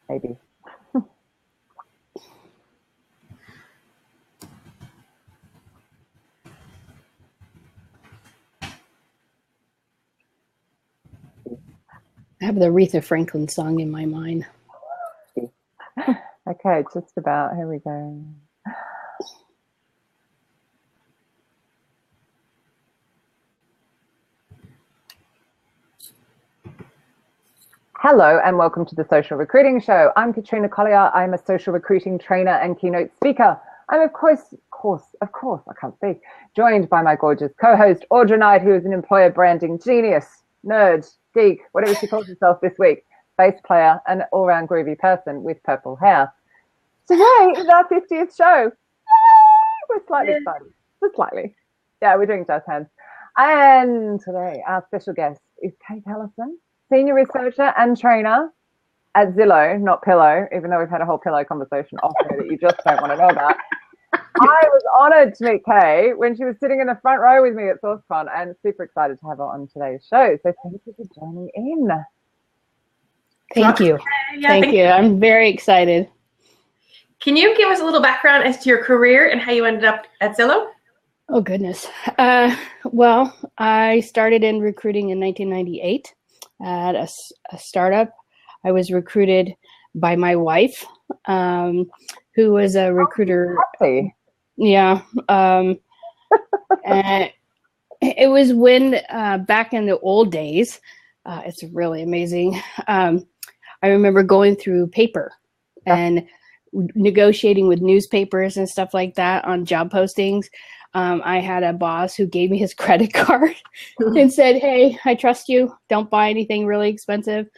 maybe. I have the Aretha Franklin song in my mind. Okay, just about. Here we go. Hello and welcome to the Social Recruiting Show. I'm Katrina Collier. I'm a social recruiting trainer and keynote speaker. I'm of course, I can't speak, joined by my gorgeous co-host, Audra Knight, who is an employer branding genius, nerd, geek, whatever she calls herself this week, bass player, and all-round groovy person with purple hair. Today is our 50th show. Yay! We're slightly excited. Just slightly. Yeah, we're doing jazz hands. And today our special guest is Kay Kelison, senior researcher and trainer at Zillow, not Pillow, even though we've had a whole Pillow conversation off there that you just don't want to know about. I was honoured to meet Kay when she was sitting in the front row with me at SourceCon, and super excited to have her on today's show. So thank you for joining in. Thank you. Thank you. I'm very excited. Can you give us a little background as to your career and how you ended up at Zillow? Oh, goodness. Well, I started in recruiting in 1998 at a startup. I was recruited by my wife, who was a recruiter. Yeah. And it was when, back in the old days, it's really amazing. I remember going through paper and negotiating with newspapers and stuff like that on job postings. I had a boss who gave me his credit card and said, "Hey, I trust you. Don't buy anything really expensive."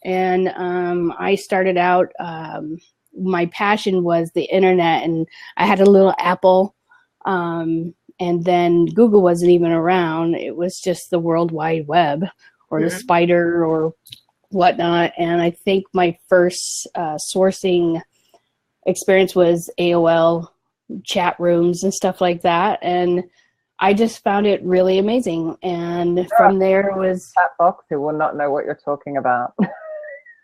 And I started out, my passion was the internet, and I had a little Apple, and then Google wasn't even around. It was just the World Wide Web or the spider or whatnot. And I think my first sourcing experience was AOL chat rooms and stuff like that. And I just found it really amazing. And from there was chat box who will not know what you're talking about.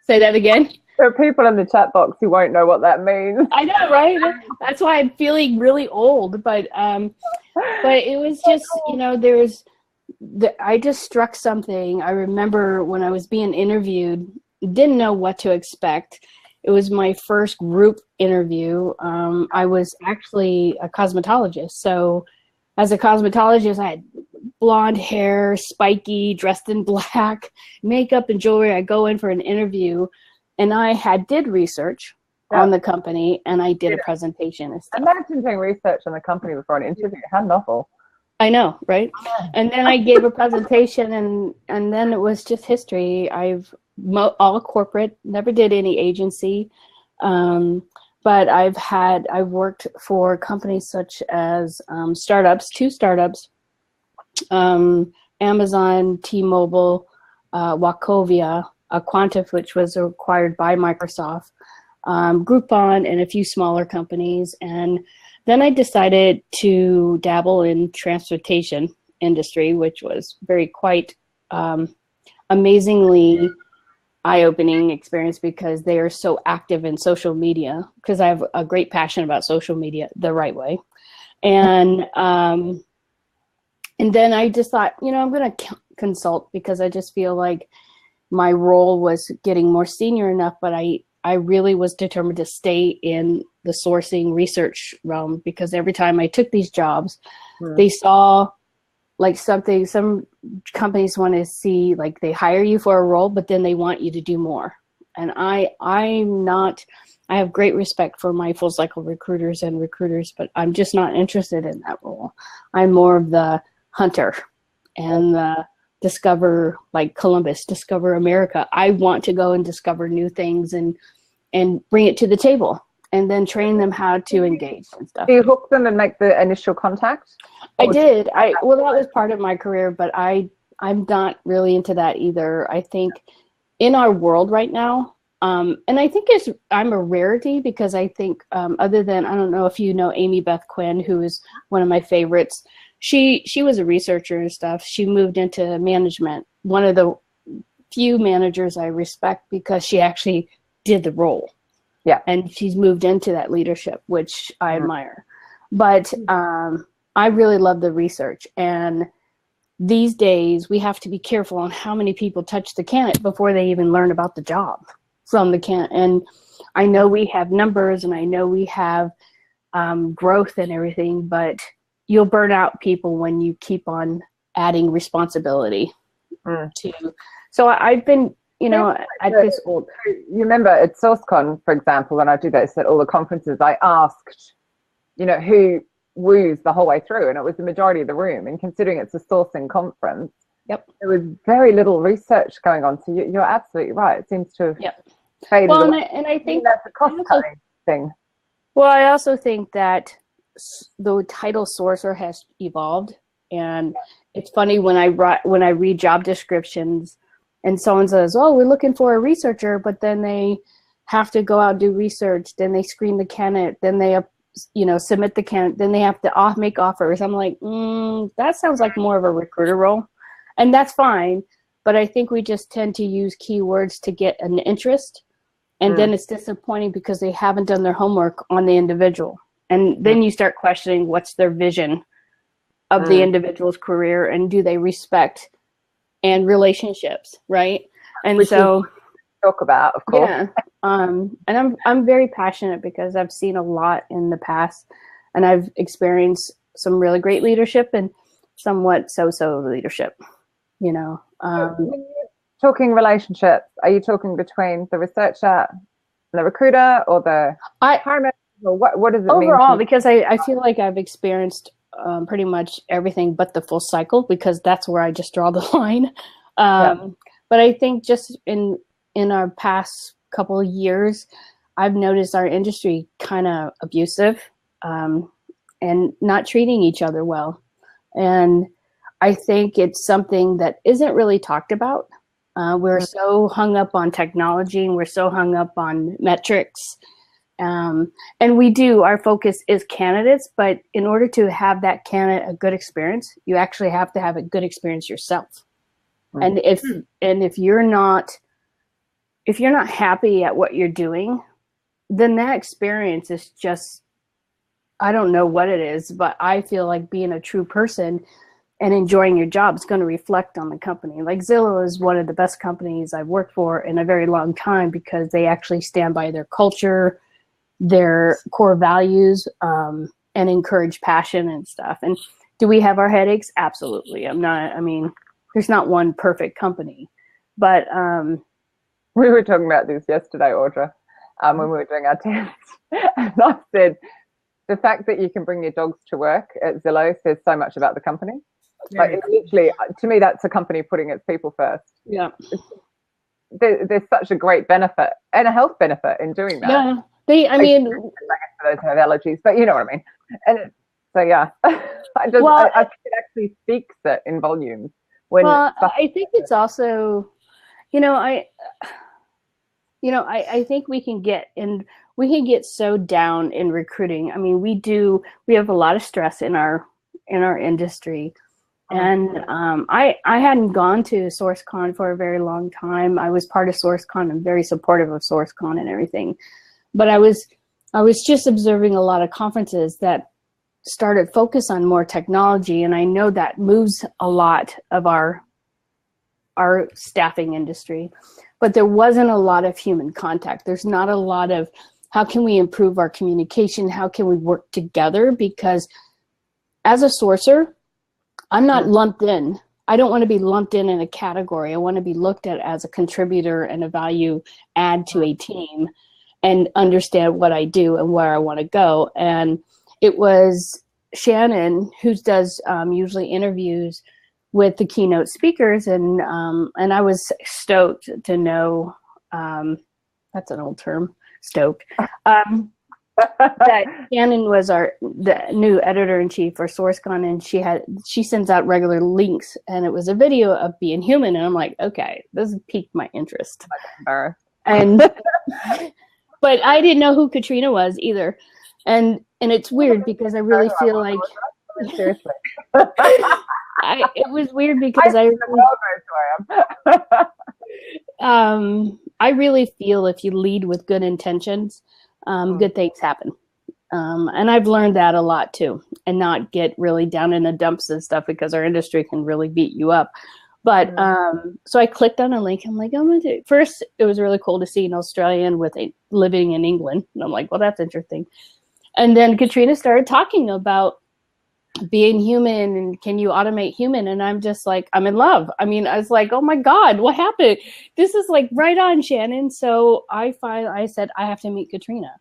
Say that again. There are people in the chat box who won't know what that means. I know, right? That's why I'm feeling really old. But it was just, you know, I just struck something. I remember when I was being interviewed, didn't know what to expect. It was my first group interview. I was actually a cosmetologist. So as a cosmetologist, I had blonde hair, spiky, dressed in black, makeup and jewelry. I go in for an interview, and I did research on the company, and I did a presentation and stuff. Imagine doing research on the company before an interview. How novel. I know, right? And then I gave a presentation, and then it was just history. All corporate, never did any agency, but I've worked for companies such as two startups, Amazon, T-Mobile, Wachovia, Quantif, which was acquired by Microsoft, Groupon, and a few smaller companies. And then I decided to dabble in transportation industry, which was quite amazingly eye-opening experience because they are so active in social media, because I have a great passion about social media the right way. And then I just thought, you know, I'm going to consult, because I just feel like my role was getting more senior enough, but I really was determined to stay in the sourcing research realm, because every time I took these jobs, they saw like something, some companies want to see, like they hire you for a role, but then they want you to do more. And I have great respect for my full cycle recruiters, but I'm just not interested in that role. I'm more of the hunter and the discover, like Columbus, discover America. I want to go and discover new things and bring it to the table, and then train them how to engage and stuff. Do you hook them and make the initial contact? I did. Well, that was part of my career, but I'm not really into that either. I think in our world right now, and I think I'm a rarity, because I think other than, I don't know if you know Amy Beth Quinn, who is one of my favorites. She was a researcher and stuff. She moved into management. One of the few managers I respect, because she actually did the role. Yeah. And she's moved into that leadership, which I admire. But I really love the research. And these days, we have to be careful on how many people touch the candidate before they even learn about the job from the candidate. And I know we have numbers, and I know we have growth and everything, but you'll burn out people when you keep on adding responsibility to. So I've been, you know, at this old. You remember at SourceCon, for example, when I do this at all the conferences, I asked, you know, who woos the whole way through, and it was the majority of the room. And considering it's a sourcing conference, Yep, there was very little research going on. So you're absolutely right. It seems to have faded well, away. and I think that's a cost-cutting thing. Well, I also think that the title sourcer has evolved, and it's funny when I read job descriptions, and someone says, "Oh, we're looking for a researcher," but then they have to go out and do research, then they screen the candidate, then they submit the candidate, then they have to make offers. I'm like, that sounds like more of a recruiter role, and that's fine. But I think we just tend to use keywords to get an interest, and then it's disappointing because they haven't done their homework on the individual. And then you start questioning what's their vision of the individual's career, and do they respect and relationships, right? And which so talk about, of course. Yeah. And I'm very passionate because I've seen a lot in the past, and I've experienced some really great leadership and somewhat so-so leadership, you know. When you're talking relationships, are you talking between the researcher and the recruiter, or the hiring manager, or what does it mean? Overall, because I feel like I've experienced pretty much everything but the full cycle, because that's where I just draw the line. But I think just in our past couple of years, I've noticed our industry kind of abusive and not treating each other well. And I think it's something that isn't really talked about. We're so hung up on technology, and we're so hung up on metrics. And our focus is candidates, but in order to have that candidate a good experience, you actually have to have a good experience yourself. And if you're not happy at what you're doing, then that experience is just, I don't know what it is, but I feel like being a true person and enjoying your job is going to reflect on the company. Like Zillow is one of the best companies I've worked for in a very long time, because they actually stand by their culture, their core values, and encourage passion and stuff. And do we have our headaches? Absolutely. There's not one perfect company, but we were talking about this yesterday, Audra, when we were doing our test. And I said, the fact that you can bring your dogs to work at Zillow says so much about the company. Like, literally, to me, that's a company putting its people first. Yeah. There's such a great benefit and a health benefit in doing that. Yeah. For those who have allergies, but you know what I mean. And so, yeah, I think it actually speaks it in volumes. I think it's also, I think we can get so down in recruiting. I mean, we have a lot of stress in our industry. And I hadn't gone to SourceCon for a very long time. I was part of SourceCon and very supportive of SourceCon and everything. But I was just observing a lot of conferences that started focus on more technology, and I know that moves a lot of our staffing industry. But there wasn't a lot of human contact. There's not a lot of how can we improve our communication? How can we work together? Because as a sourcer, I'm not lumped in. I don't want to be lumped in a category. I want to be looked at as a contributor and a value add to a team, and understand what I do and where I want to go. And it was Shannon who does usually interviews with the keynote speakers, and I was stoked to know, that's an old term, stoked, that Shannon was the new editor-in-chief for SourceCon, and she sends out regular links, and it was a video of being human, and I'm like, okay, this piqued my interest. And but I didn't know who Katrina was either, and it's weird because I really feel like seriously. it was weird because I really feel if you lead with good intentions, good things happen. And I've learned that a lot too, and not get really down in the dumps and stuff, because our industry can really beat you up. But so I clicked on a link. I'm like, first, it was really cool to see an Australian living in England. And I'm like, well, that's interesting. And then Katrina started talking about being human and can you automate human? And I'm just like, I'm in love. I mean, I was like, oh my God, what happened? This is like right on, Shannon. So I said, I have to meet Katrina.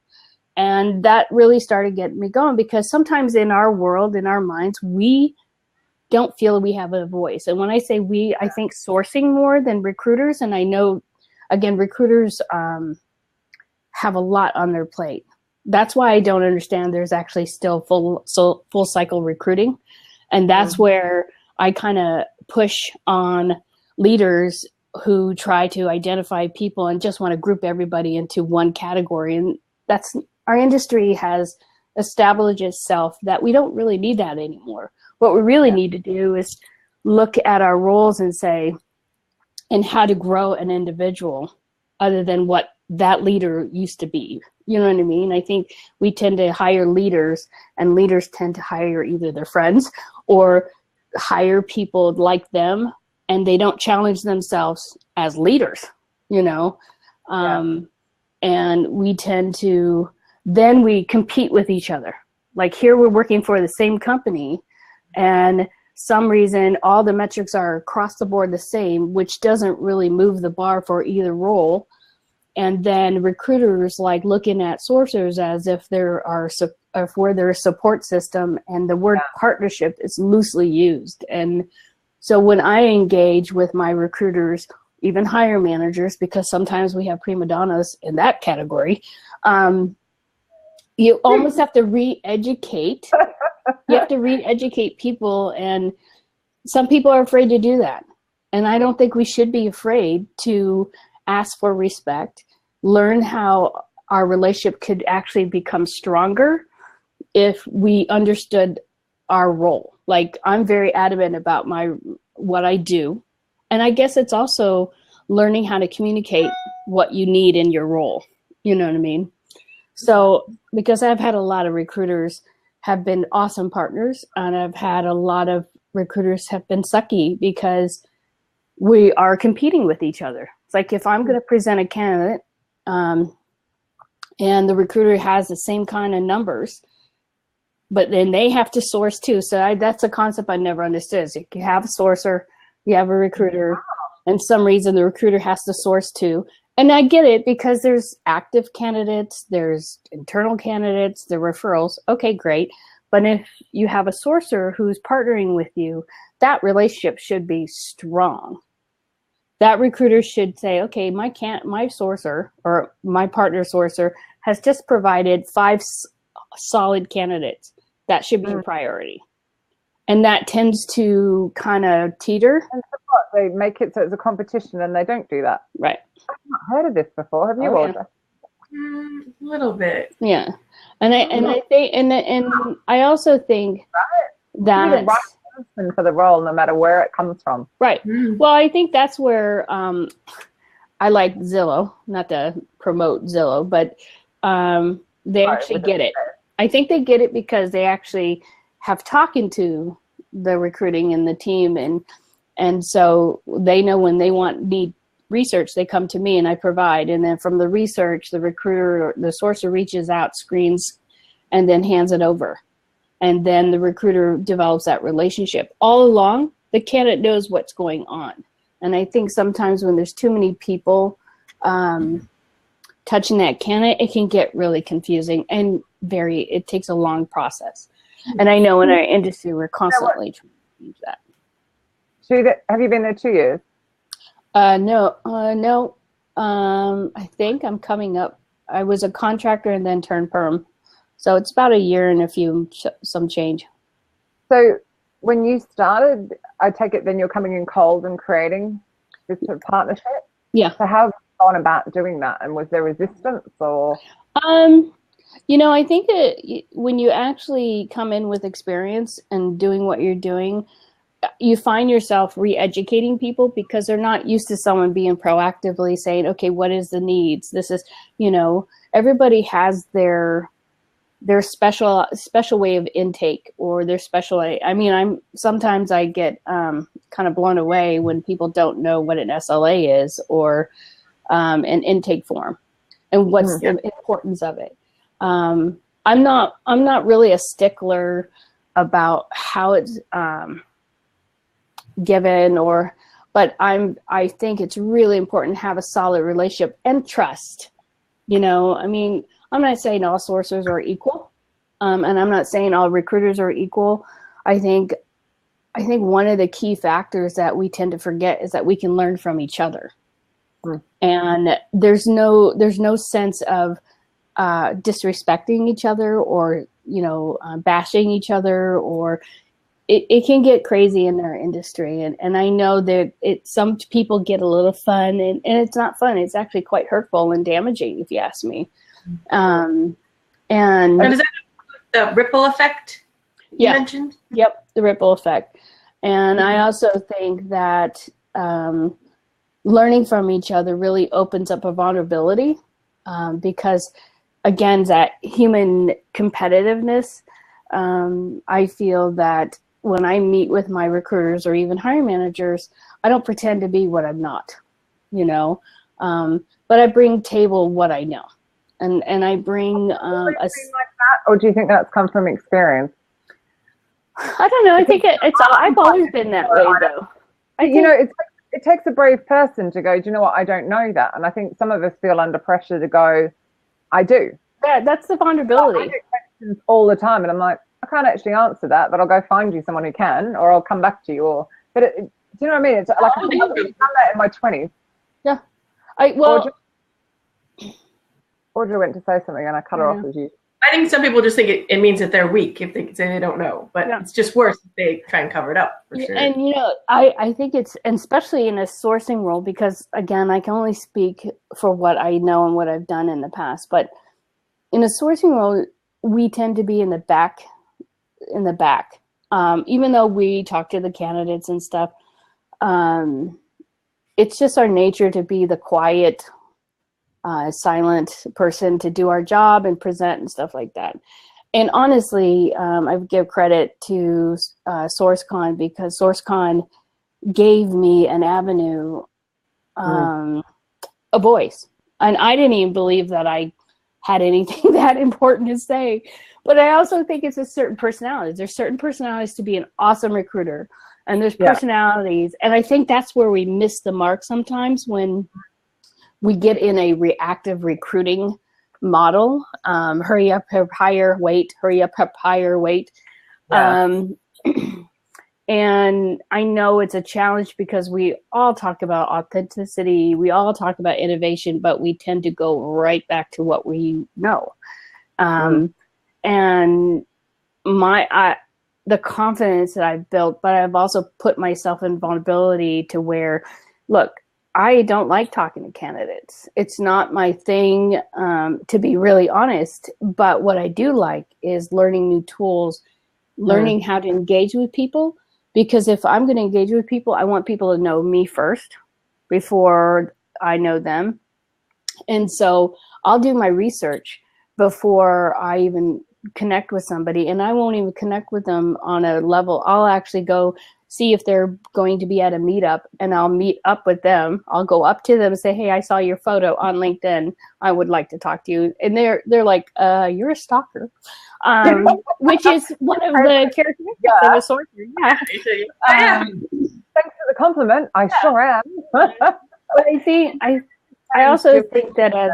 And that really started getting me going, because sometimes in our world, in our minds, we don't feel we have a voice. And when I say we, I think sourcing more than recruiters. And I know, again, recruiters have a lot on their plate. That's why I don't understand there's actually still full cycle recruiting. And that's where I kind of push on leaders who try to identify people and just want to group everybody into one category. And that's, our industry has established itself that we don't really need that anymore. What we really need to do is look at our roles and say, and how to grow an individual other than what that leader used to be. You know what I mean? I think we tend to hire leaders, and leaders tend to hire either their friends or hire people like them, and they don't challenge themselves as leaders, you know? And we tend to, then we compete with each other. Like here we're working for the same company, and some reason all the metrics are across the board the same, which doesn't really move the bar for either role. And then recruiters like looking at sourcers as if we're their support system, and the word partnership is loosely used. And so when I engage with my recruiters, even hire managers, because sometimes we have prima donnas in that category, you almost have to re-educate. You have to re-educate people, and some people are afraid to do that. And I don't think we should be afraid to ask for respect, learn how our relationship could actually become stronger if we understood our role. Like I'm very adamant about what I do. And I guess it's also learning how to communicate what you need in your role. You know what I mean? So, because I've had a lot of recruiters have been awesome partners, and I've had a lot of recruiters have been sucky because we are competing with each other. It's like if I'm going to present a candidate and the recruiter has the same kind of numbers, but then they have to source too. So that's a concept I never understood. Is you have a sourcer, you have a recruiter, and some reason the recruiter has to source too. And I get it, because there's active candidates, there's internal candidates, the referrals. Okay, great. But if you have a sourcer who's partnering with you, that relationship should be strong. That recruiter should say, okay, my sourcer or my partner sourcer has just provided 5 solid candidates. That should be a priority. And that tends to kind of teeter. And support, they make it so it's a competition, and they don't do that. Right. I've not heard of this before. Have you, Audra? A little bit. Yeah. And I think, and I also think that you're the right person for the role, no matter where it comes from. Right. Well, I think that's where I like Zillow, not to promote Zillow, but they actually get it. I think they get it because they actually have talking to the recruiting and the team, and so they know when they need research, they come to me and I provide. And then from the research, the recruiter or the sourcer reaches out, screens, and then hands it over. And then the recruiter develops that relationship. All along, the candidate knows what's going on. And I think sometimes when there's too many people touching that candidate, it can get really confusing and it takes a long process. And I know in our industry, we're constantly trying to change that. Have you been there 2 years? No. I think I'm coming up. I was a contractor and then turned perm. So it's about a year and some change. So when you started, I take it then you're coming in cold and creating this sort of partnership? Yeah. So how have you gone about doing that? And was there resistance or? I think that when you actually come in with experience and doing what you're doing, you find yourself re-educating people because they're not used to someone being proactively saying, okay, what is the needs? This is, everybody has their special way of intake or their special. Sometimes I get kind of blown away when people don't know what an SLA is or an intake form and what's the importance of it. I'm not really a stickler about how it's given but I think it's really important to have a solid relationship and trust. I'm not saying all sourcers are equal, and I'm not saying all recruiters are equal. I think one of the key factors that we tend to forget is that we can learn from each other, and there's no sense of disrespecting each other or bashing each other, or it can get crazy in our industry, and I know that some people get a little fun, and it's not fun. It's actually quite hurtful and damaging, if you ask me. And is that the ripple effect you mentioned? Yep, the ripple effect. And I also think that learning from each other really opens up a vulnerability because, again, that human competitiveness. I feel that when I meet with my recruiters or even hiring managers, I don't pretend to be what I'm not, but I bring table what I know. And I bring like that, or do you think that's come from experience? I don't know. I think I've always been that way, though. It takes a brave person to go, do you know what? I don't know that. And I think some of us feel under pressure to go, I do. Yeah, that's the vulnerability. I get questions all the time, and I'm like, I can't actually answer that, but I'll go find you someone who can, or I'll come back to you. Do you know what I mean? It's like I've done that in my 20s. Yeah. Audra went to say something, and I cut her off as you. I think some people just think it means that they're weak if they say they don't know, but it's just worse if they try and cover it up, for sure. And, I think it's, and especially in a sourcing role, because, again, I can only speak for what I know and what I've done in the past, but in a sourcing role, we tend to be in the back. Even though we talk to the candidates and stuff, it's just our nature to be the quiet, silent person to do our job and present and stuff like that. And honestly, I give credit to SourceCon because SourceCon gave me an avenue, a voice. And I didn't even believe that I had anything that important to say. But I also think it's a certain personalities. There's certain personalities to be an awesome recruiter. And there's personalities. And I think that's where we miss the mark sometimes when we get in a reactive recruiting model. Hurry up, hire, wait. Hurry up, hire, wait. Yeah. And I know it's a challenge because we all talk about authenticity. We all talk about innovation, but we tend to go right back to what we know. And the confidence that I've built, but I've also put myself in vulnerability to where, look, I don't like talking to candidates. It's not my thing, to be really honest. But what I do like is learning new tools, learning how to engage with people. Because if I'm going to engage with people, I want people to know me first before I know them. And so I'll do my research before I even connect with somebody. And I won't even connect with them on a level. I'll actually go see if they're going to be at a meetup, and I'll meet up with them. I'll go up to them and say, hey, I saw your photo on LinkedIn. I would like to talk to you. And they're like, you're a stalker, which is one of the characteristics of a sorcerer. Yeah. Thanks for the compliment. I sure am. But I also think that as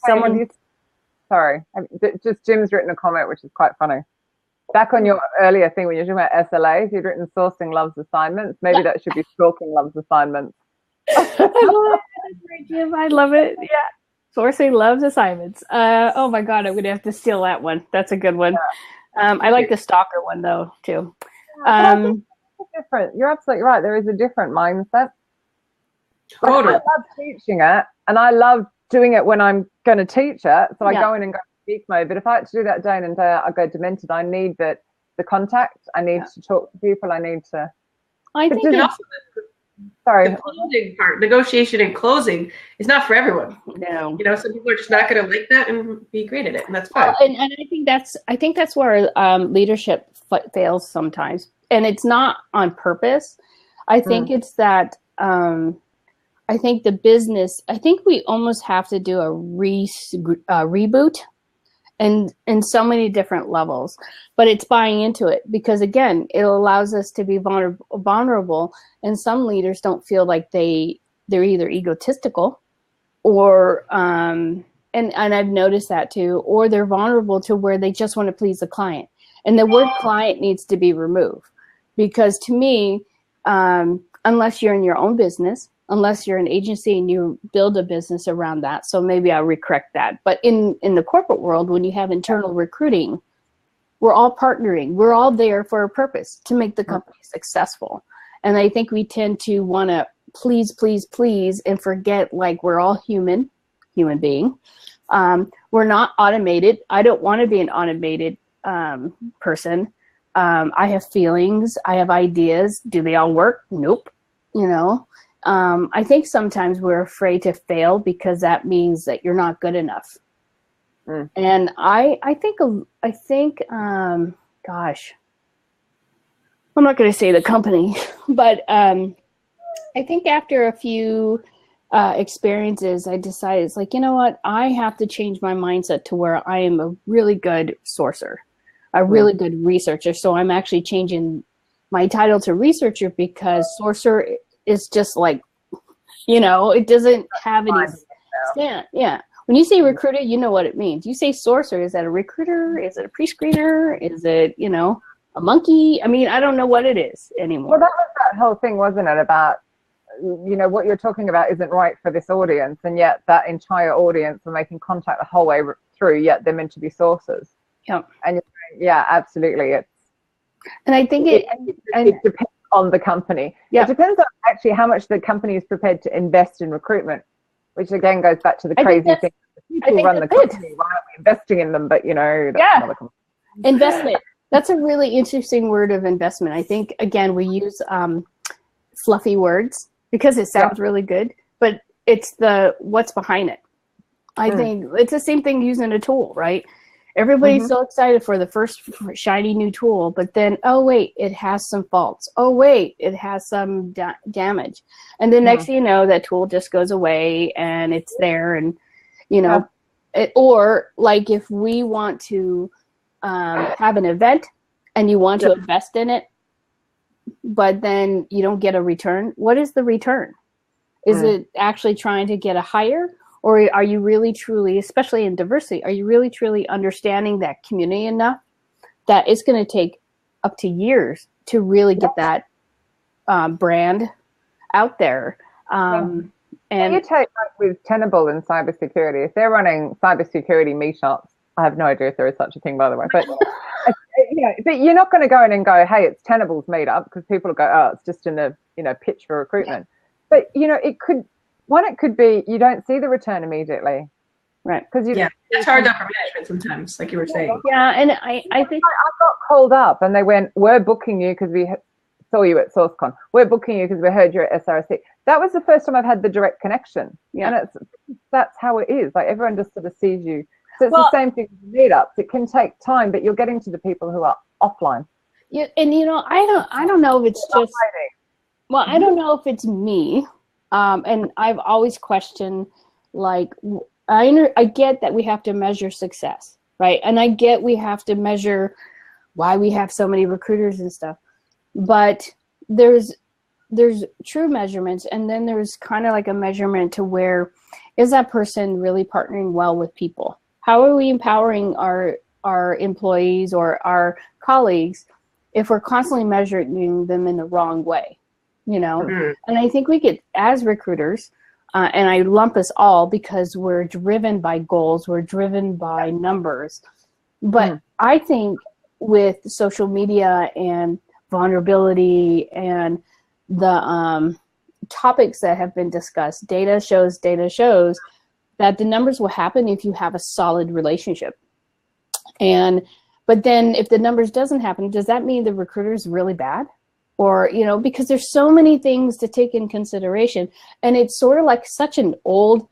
someone... Sorry, just Jim's written a comment, which is quite funny. Back on your earlier thing when you're talking about SLAs, you'd written sourcing loves assignments. Maybe that should be stalking loves assignments. I love it. Yeah. Sourcing loves assignments. Oh my God, I'm going to have to steal that one. That's a good one. Yeah. I like the stalker one though, too. Different. You're absolutely right. There is a different mindset. Totally. I love teaching it, and I love doing it when I'm going to teach it. So I go in and go geek mode. But if I had to do that day in and day out, I go demented. I need the contact. I need to talk to people. I need to I think sorry. The closing part, negotiation and closing, is not for everyone. No. Some people are just not going to like that and be great at it, and that's fine. And I think that's where leadership fails sometimes, and it's not on purpose. I think it's that I think the business. I think we almost have to do a reboot, and in so many different levels. But it's buying into it because again, it allows us to be vulnerable. And some leaders don't feel like they're either egotistical or and I've noticed that too, or they're vulnerable to where they just want to please the client. And the word client needs to be removed because to me, unless you're in your own business, unless you're an agency and you build a business around that. So maybe I'll recorrect that. But in the corporate world, when you have internal recruiting, we're all partnering. We're all there for a purpose to make the company successful. And I think we tend to want to please, please, please, and forget like we're all human being. We're not automated. I don't want to be an automated person. I have feelings. I have ideas. Do they all work? Nope. I think sometimes we're afraid to fail because that means that you're not good enough. And I think, gosh, I'm not going to say the company, but I think after a few experiences, I decided it's like, you know what, I have to change my mindset to where I am a really good sourcer, a really good researcher. So I'm actually changing my title to researcher because sourcer is just like, it doesn't have any stand. Yeah. When you say recruiter, you know what it means. You say sourcer, is that a recruiter? Is it a pre-screener? Is it, a monkey? I mean, I don't know what it is anymore. Well, that was that whole thing, wasn't it, about, what you're talking about isn't right for this audience, and yet that entire audience are making contact the whole way through, yet they're meant to be sources. Yeah. And you're saying, yeah, absolutely. And I think it depends on the company. Yeah. It depends on actually how much the company is prepared to invest in recruitment, which again goes back to the crazy thing. People run the company. Why aren't we investing in them? But that's another company. Investment. That's a really interesting word of investment. I think again we use fluffy words because it sounds really good, but it's what's behind it. I think it's the same thing using a tool, right? Everybody's so excited for the first shiny new tool, but then, oh, wait, it has some faults. Oh, wait, it has some damage. And then next thing you know, that tool just goes away and it's there. And, or like if we want to have an event and you want to invest in it, but then you don't get a return, what is the return? Is it actually trying to get a hire? Or are you really truly, especially in diversity, are you really truly understanding that community enough that it's going to take up to years to really get that brand out there? And you take like with Tenable and cybersecurity, if they're running cybersecurity meetups, I have no idea if there is such a thing, by the way, but but you're not going to go in and go, hey, it's Tenable's meetup, because people will go, oh, it's just in a pitch for recruitment. But it could be you don't see the return immediately, right? Because it's hard enough for management sometimes, like you were saying. Yeah, and I think I got called up and they went, we're booking you because we saw you at SourceCon. We're booking you because we heard you're at SRC. That was the first time I've had the direct connection. Yeah, and that's how it is. Like everyone just sort of sees you. So it's the same thing with meetups. It can take time, but you're getting to the people who are offline. Yeah, and I don't know if it's just. Well, I don't know if it's me. And I've always questioned, like, I get that we have to measure success, right? And I get we have to measure why we have so many recruiters and stuff. But there's true measurements, and then there's kind of like a measurement to where is that person really partnering well with people? How are we empowering our employees or our colleagues if we're constantly measuring them in the wrong way? And I think we get, as recruiters, and I lump us all because we're driven by goals, we're driven by numbers. But I think with social media and vulnerability and the topics that have been discussed, data shows that the numbers will happen if you have a solid relationship. But then if the numbers doesn't happen, does that mean the recruiter is really bad? or, you know, because there's so many things to take in consideration. And it's sort of like such an old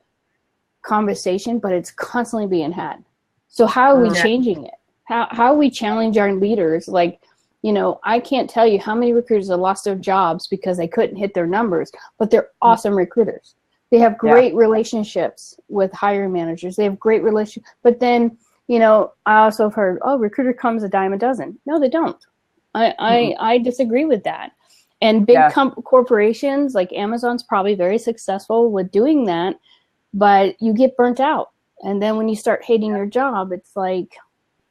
conversation, but it's constantly being had. So how are we changing it? How we challenge our leaders? Like, you know, I can't tell you how many recruiters have lost their jobs because they couldn't hit their numbers, but they're awesome recruiters. They have great relationships with hiring managers. They have great relationships. But then, you know, I also have heard, oh, recruiter comes a dime a dozen. No, they don't. I disagree with that. And big corporations like Amazon's probably very successful with doing that, but you get burnt out. And then when you start hating your job, it's like,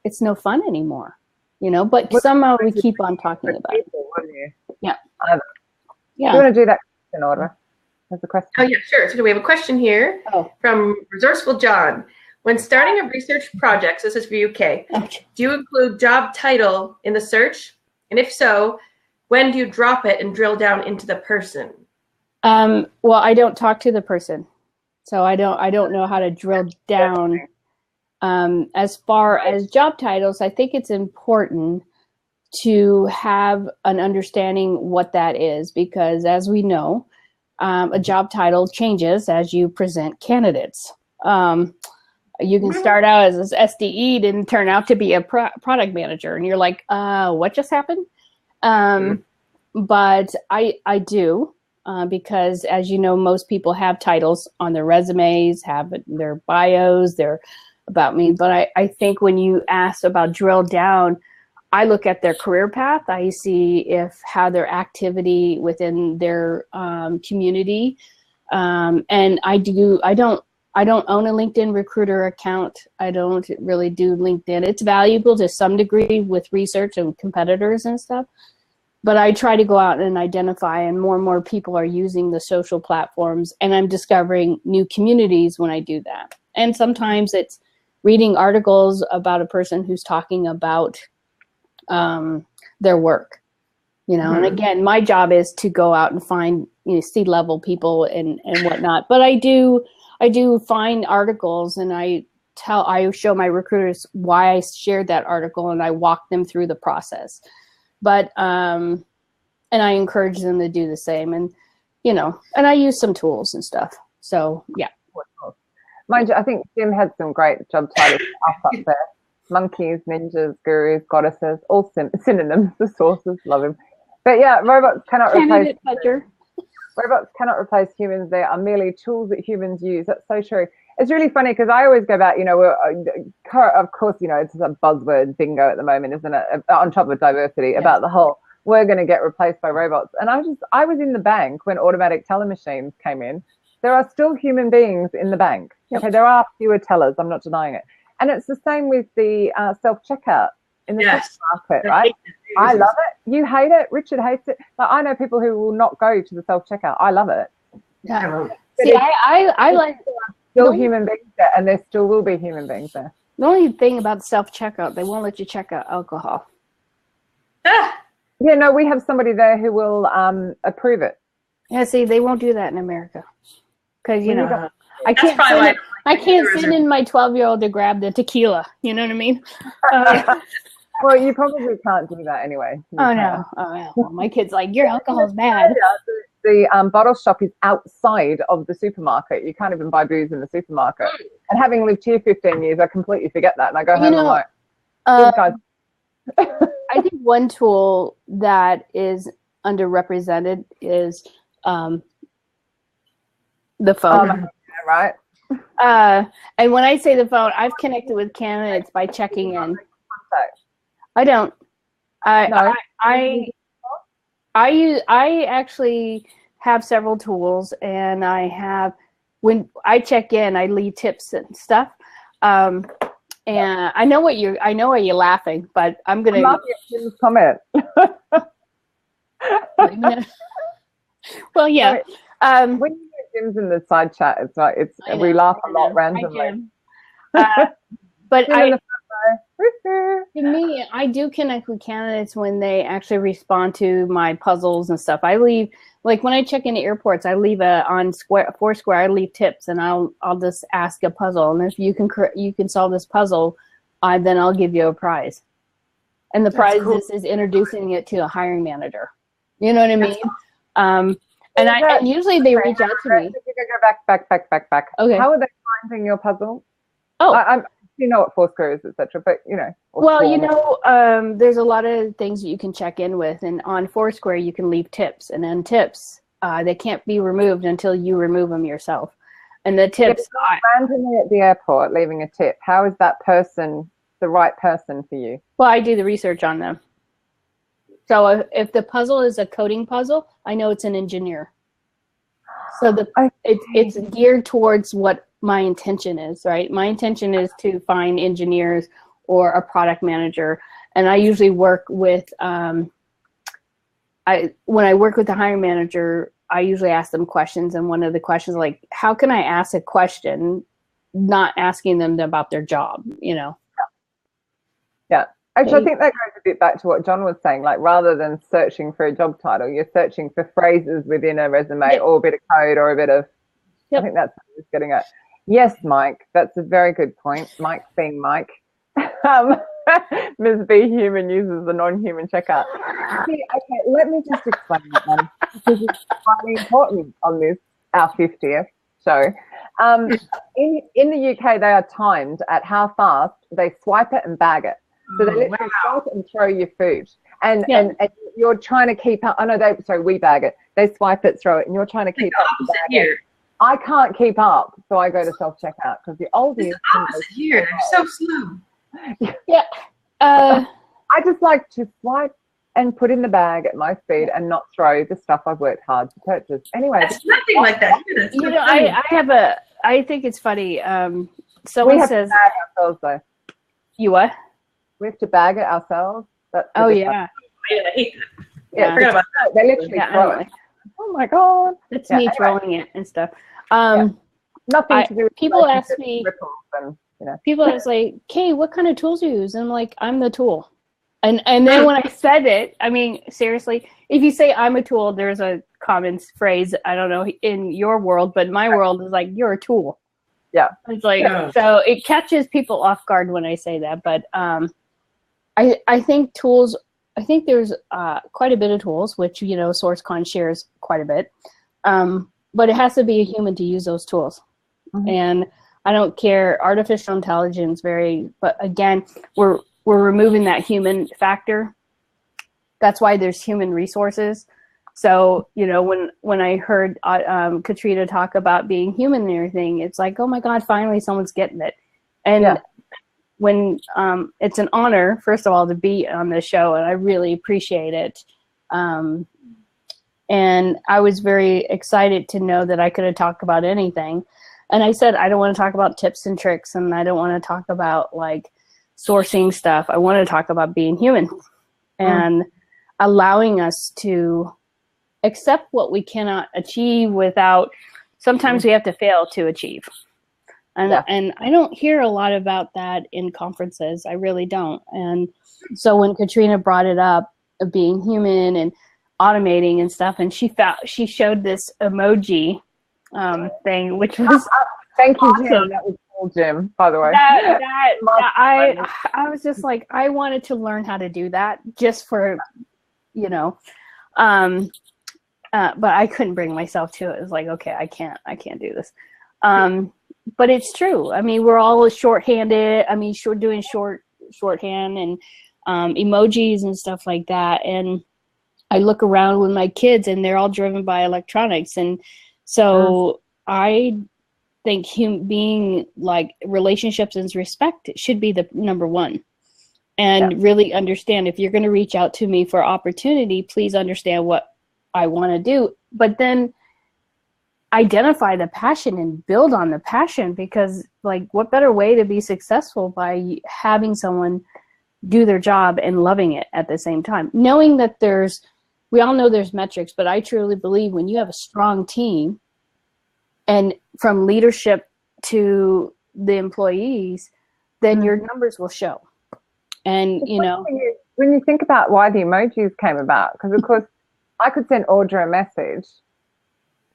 it's no fun anymore, you know, but somehow we keep on talking about it. Yeah. Do you want to do that in order? There's a question. Oh, yeah, sure. So we have a question here from Resourceful John. When starting a research project, so this is for you, Kay, do you include job title in the search? And if so, when do you drop it and drill down into the person? Well, I don't talk to the person, so I don't know how to drill down. As far as job titles, I think it's important to have an understanding what that is, because as we know, a job title changes as you present candidates. You can start out as an SDE and turn out to be a product manager, and you're like, what just happened? But I do, because as you know, most people have titles on their resumes, have their bios, their about me. But I think when you ask about drill down, I look at their career path. I see how their activity within their community, and I don't own a LinkedIn recruiter account. I don't really do LinkedIn. It's valuable to some degree with research and competitors and stuff, but I try to go out and identify, and more people are using the social platforms, and I'm discovering new communities when I do that. And sometimes it's reading articles about a person who's talking about their work, you know. And again, my job is to go out and find, you know, C-level people and whatnot. But I do find articles, and I show my recruiters why I shared that article, and I walk them through the process. But and I encourage them to do the same, and you know, and I use some tools and stuff. So yeah. Mind you, I think Jim had some great job titles up there. Monkeys, ninjas, gurus, goddesses, all synonyms for sources. Love him. But yeah, robots cannot replace humans. They are merely tools that humans use. That's so true. It's really funny because I always go back, you know, of course, you know, it's a buzzword bingo at the moment, isn't it? On top of diversity, about the whole, we're going to get replaced by robots. And I was in the bank when automatic teller machines came in. There are still human beings in the bank. Okay, there are fewer tellers. I'm not denying it. And it's the same with the self-checkout in the market, right? I love it. You hate it. Richard hates it. But I know people who will not go to the self-checkout. I love it. Yeah. See, I like still human beings there, and there still will be human beings there. The only thing about self-checkout, they won't let you check out alcohol. Yeah, no, we have somebody there who will approve it. Yeah, see, they won't do that in America. Because, you know, I can't send in my 12-year-old to grab the tequila. You know what I mean? Well, you probably can't do that anyway. No. Well, my kid's like, your alcohol's bad. The bottle shop is outside of the supermarket. You can't even buy booze in the supermarket. And having lived here 15 years, I completely forget that. And I go home and I'm like, guys. I think one tool that is underrepresented is the phone. Right. And when I say the phone, I've connected with candidates by checking in. I don't. I actually have several tools, and when I check in, I leave tips and stuff. And I know why you're laughing, but I'm gonna comment. Well, yeah. When you get Jim's in the side chat, it's like we laugh a lot randomly. But to me, I do connect with candidates when they actually respond to my puzzles and stuff. I leave, like when I check into airports, I leave on Foursquare. I leave tips, and I'll just ask a puzzle, and if you can solve this puzzle, then I'll give you a prize. And the prize is introducing it to a hiring manager. You know what I mean? And usually they reach out to me. Go back. Okay. How are they finding your puzzle? Oh, you know what Foursquare is, etc. But you know. Well, you know, there's a lot of things that you can check in with, and on Foursquare you can leave tips, and then tips they can't be removed until you remove them yourself. And the tips randomly at the airport leaving a tip. How is that person the right person for you? Well, I do the research on them. So if the puzzle is a coding puzzle, I know it's an engineer. So it's geared towards what my intention is, right? My intention is to find engineers or a product manager, and I usually work with. When I work with the hiring manager, I usually ask them questions, and one of the questions, like, how can I ask a question, not asking them about their job, you know? Yeah. Actually, I think that goes a bit back to what John was saying. Like, rather than searching for a job title, you're searching for phrases within a resume or a bit of code or a bit of. I think that's what he's getting at. Yes, Mike, that's a very good point. Mike being Mike. Ms. B Human uses the non-human checkout. Okay, let me just explain that one, because it's quite important on this, our 50th show. In the UK, they are timed at how fast they swipe it and bag it. So they literally swipe it and throw your food. And you're trying to keep up. Oh, no, we bag it. They swipe it, throw it, and you're trying to keep up. Here. I can't keep up, so I go to self-checkout, because the older it's opposite here. They're so slow. Yeah. I just like to swipe and put in the bag at my speed and not throw the stuff I've worked hard to purchase. Anyway, it's nothing like that. That's you know, I think it's funny. Someone we have says, to bag ourselves, though. You what? We have to bag it ourselves. Yeah. I hate that. Yeah, I forgot about that. They literally throw it. Oh my God. It's me throwing it and stuff. Nothing to do with people ask me. And, you know. People ask, like, Kay, what kind of tools do you use? And I'm like, I'm the tool. And then when I said it, I mean, seriously, if you say I'm a tool, there's a common phrase, I don't know, in your world, but my world is like, you're a tool. Yeah. It's like, so it catches people off guard when I say that. But I think tools, I think there's quite a bit of tools, which, you know, SourceCon shares quite a bit. But it has to be a human to use those tools. Mm-hmm. And I don't care, artificial intelligence, but again, we're removing that human factor. That's why there's human resources. So, you know, when I heard Katrina talk about being human and everything, it's like, oh my God, finally someone's getting it. And when it's an honor, first of all, to be on this show, and I really appreciate it. And I was very excited to know that I could have talked about anything. And I said, I don't want to talk about tips and tricks, and I don't want to talk about like sourcing stuff. I want to talk about being human and allowing us to accept what we cannot achieve without, sometimes we have to fail to achieve. And I don't hear a lot about that in conferences. I really don't. And so when Katrina brought it up, of being human and automating and stuff, and she showed this emoji thing, which was thank you, awesome. Jim. That was cool, Jim, by the way. I was just like, I wanted to learn how to do that just for, you know, but I couldn't bring myself to it. It was like, okay, I can't do this. But it's true. I mean, we're all shorthanded. I mean, doing shorthand and emojis and stuff like that. And I look around with my kids, and they're all driven by electronics. And so I think being like relationships and respect should be the number one. And really understand, if you're going to reach out to me for opportunity, please understand what I want to do. But then identify the passion and build on the passion, because like, what better way to be successful by having someone do their job and loving it at the same time, knowing that we all know there's metrics, but I truly believe when you have a strong team, and from leadership to the employees, then your numbers will show. And you know, when you think about why the emojis came about, because of course I could send Audra a message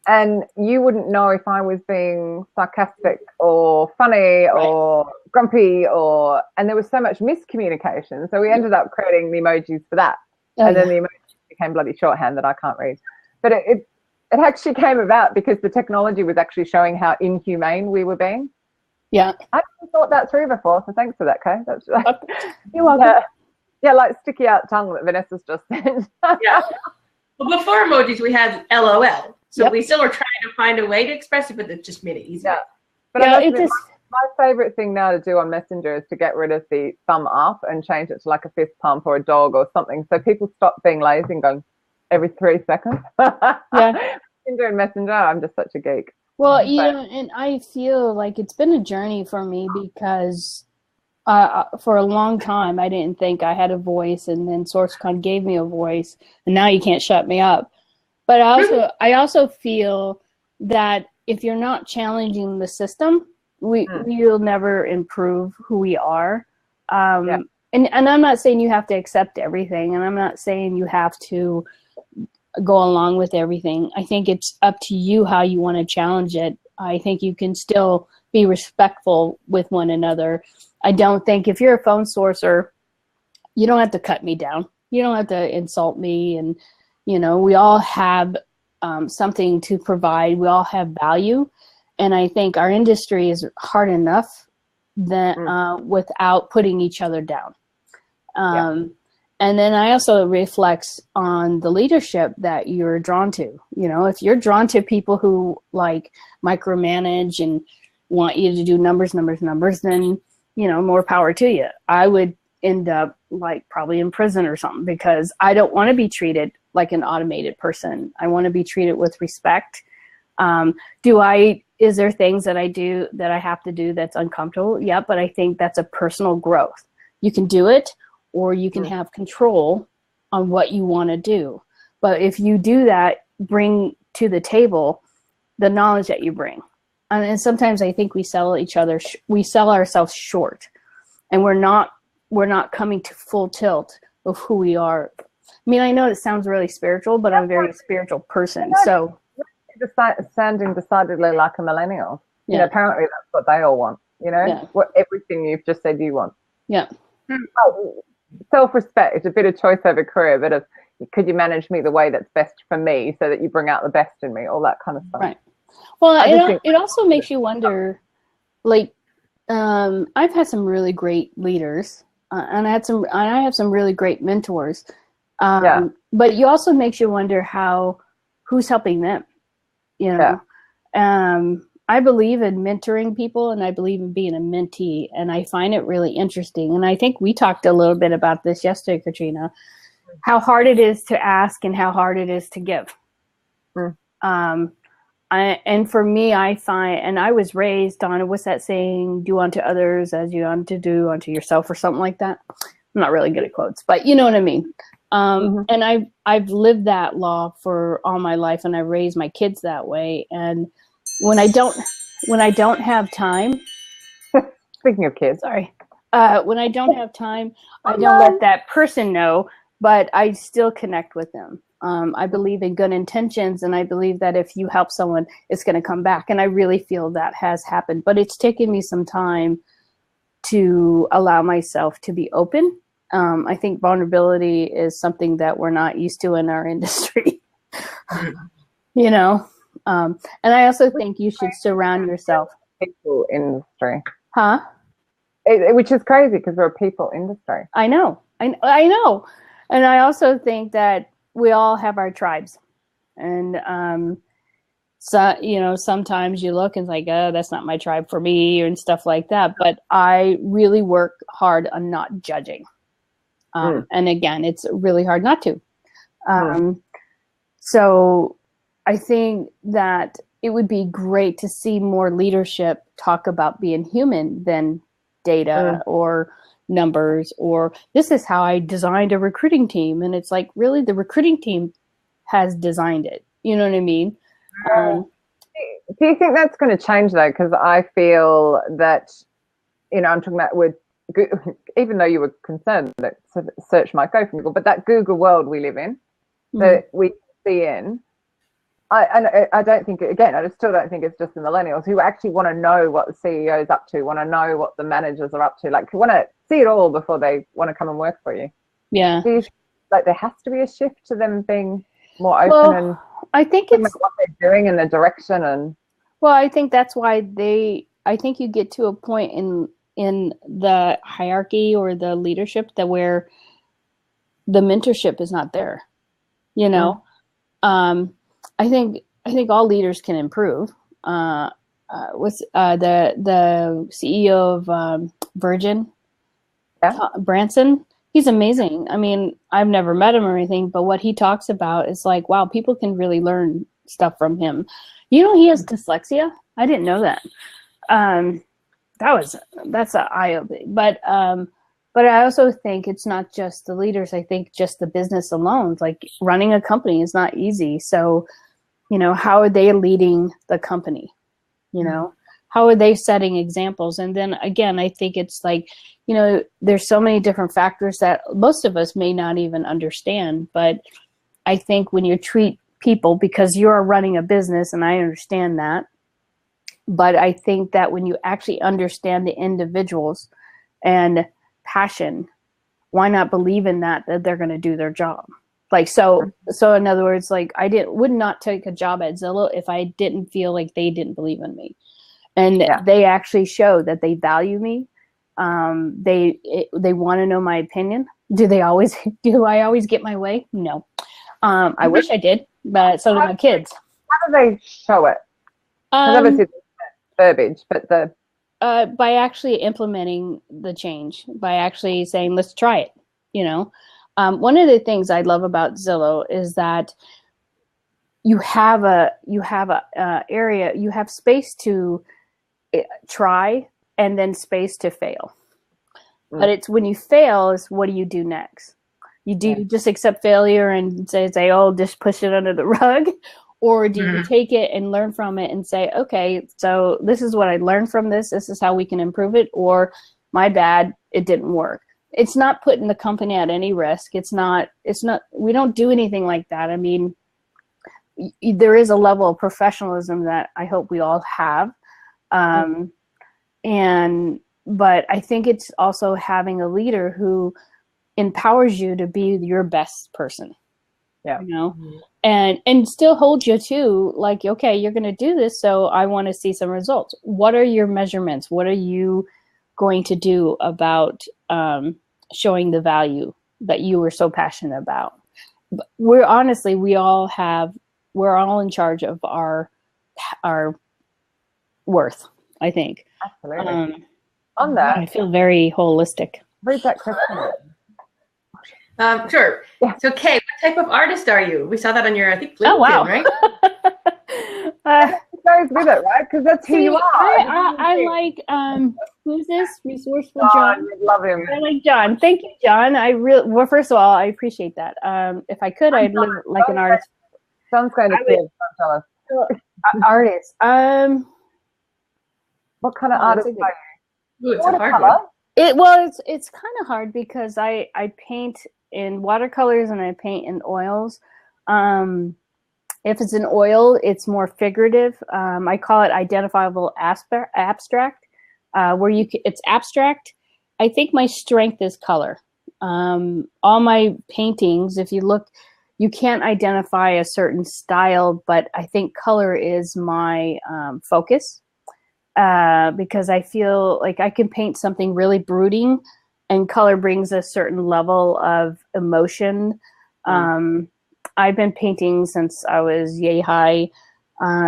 and you wouldn't know if I was being sarcastic or funny or grumpy, and there was so much miscommunication. So we ended up creating the emojis for that. Then the emojis became bloody shorthand that I can't read. But it actually came about because the technology was actually showing how inhumane we were being. Yeah. I hadn't thought that through before, so thanks for that, Kay. That's You're welcome. Yeah, like sticky out tongue that Vanessa's just said. Yeah. Well, before emojis, we had LOL. So Yep. we still were trying to find a way to express it, but it just made it easier. Yeah. But my favorite thing now to do on Messenger is to get rid of the thumb up and change it to like a fist pump or a dog or something. So people stop being lazy and going every 3 seconds. Yeah. Doing Messenger, I'm just such a geek. Well, and I feel like it's been a journey for me because for a long time I didn't think I had a voice, and then SourceCon gave me a voice, and now you can't shut me up. But I also feel that if you're not challenging the system, we'll never improve who we are. And I'm not saying you have to accept everything, and I'm not saying you have to go along with everything. I think it's up to you how you want to challenge it. I think you can still be respectful with one another. I don't think if you're a phone sourcer, you don't have to cut me down. You don't have to insult me. And, we all have something to provide. We all have value. And I think our industry is hard enough that without putting each other down. And then I also reflects on the leadership that you're drawn to. If you're drawn to people who like micromanage and want you to do numbers, then, more power to you. I would end up like probably in prison or something because I don't want to be treated like an automated person. I want to be treated with respect. Is there things that I do that I have to do that's uncomfortable? Yeah, but I think that's a personal growth. You can do it, or you can have control on what you want to do. But if you do that, bring to the table the knowledge that you bring. And sometimes I think we sell ourselves short, and we're not coming to full tilt of who we are. I mean, I know it sounds really spiritual, but I'm a very spiritual person. So sounding decidedly like a millennial. Apparently that's what they all want. What everything you've just said you want. Yeah. Self-respect, a bit of choice over career, a bit of could you manage me the way that's best for me so that you bring out the best in me, all that kind of stuff. Right. Well, it also makes you wonder, like, I've had some really great leaders and I have some really great mentors. But you also makes you wonder who's helping them, I believe in mentoring people, and I believe in being a mentee, and I find it really interesting. And I think we talked a little bit about this yesterday, Katrina, how hard it is to ask and how hard it is to give. And for me, I find, and I was raised on, what's that saying? Do unto others as you want to do unto yourself, or something like that. I'm not really good at quotes, but you know what I mean. And I've lived that law for all my life, and I raised my kids that way. And when I don't have time, speaking of kids, sorry, when I don't have time, I don't let that person know, but I still connect with them. I believe in good intentions, and I believe that if you help someone, it's going to come back. And I really feel that has happened, but it's taken me some time to allow myself to be open. I think vulnerability is something that we're not used to in our industry, and I also think you should surround yourself. People industry. Huh? Which is crazy because we're a people industry. I know. I know. And I also think that we all have our tribes. And, sometimes you look and it's like, oh, that's not my tribe for me, and stuff like that. But I really work hard on not judging. And again, it's really hard not to. So I think that it would be great to see more leadership talk about being human than data or numbers, or this is how I designed a recruiting team. And it's like, really, the recruiting team has designed it. You know what I mean? Do you think that's going to change though? Because I feel that, I'm talking about with, even though you were concerned that search might go from Google, but that Google world we live in, that we see in, I don't think, again, I still don't think it's just the millennials who actually want to know what the CEO is up to, want to know what the managers are up to, like want to see it all before they want to come and work for you. Yeah. like there has to be a shift to them being more open and I think it's what they're doing and the direction and. Well, I think that's why I think you get to a point in the hierarchy or the leadership that where the mentorship is not there. You know, I think all leaders can improve. With the CEO of Virgin, Branson, he's amazing. I mean, I've never met him or anything, but what he talks about is like, wow, people can really learn stuff from him. You know, he has dyslexia. I didn't know that. That's an eye-opening. But I also think it's not just the leaders. I think just the business alone, like running a company is not easy. So, you know, how are they leading the company? You know, how are they setting examples? And then again, I think it's like, you know, there's so many different factors that most of us may not even understand. But I think when you treat people, because you're running a business, and I understand that, but I think that when you actually understand the individuals and passion, why not believe in that they're going to do their job? Like, so in other words, like would not take a job at Zillow if I didn't feel like they didn't believe in me. And they actually show that they value me. They want to know my opinion. Do I always get my way? No. I wish I did, but so do my kids. How do they show it? Obviously verbiage, but by actually implementing the change, by actually saying, let's try it, you know. One of the things I love about Zillow is that you have area, you have space to try and then space to fail. But it's when you fail is what do you do next? You just accept failure and say, oh, just push it under the rug? Or do you take it and learn from it and say, okay, so this is what I learned from this. This is how we can improve it. Or my bad, it didn't work. It's not putting the company at any risk. It's not, we don't do anything like that. I mean, there is a level of professionalism that I hope we all have. But I think it's also having a leader who empowers you to be your best person. Yeah. You know, and still hold you to like, okay, you're going to do this. So I want to see some results. What are your measurements? What are you going to do about showing the value that you were so passionate about? We're all in charge of our worth, I think. Absolutely. On that, I feel very holistic. Read that question. Sure. Yeah. So, Kay, what type of artist are you? We saw that on your, I think, LinkedIn, right? Goes with it, right? Because that's who you are. I like, who's this? Resourceful John. Love him. I like John. Thank you, John. Well, first of all, I appreciate that. If I could, I'd live like an artist. Sounds kind of cool. Tell us. Artist. What kind of artist are you? Ooh, it's a hard one. It's kind of hard because I paint in watercolors and I paint in oils. If it's an oil, it's more figurative. I call it identifiable abstract, where it's abstract. I think my strength is color. All my paintings, if you look, you can't identify a certain style, but I think color is my focus. Because I feel like I can paint something really brooding and color brings a certain level of emotion. I've been painting since I was yay high.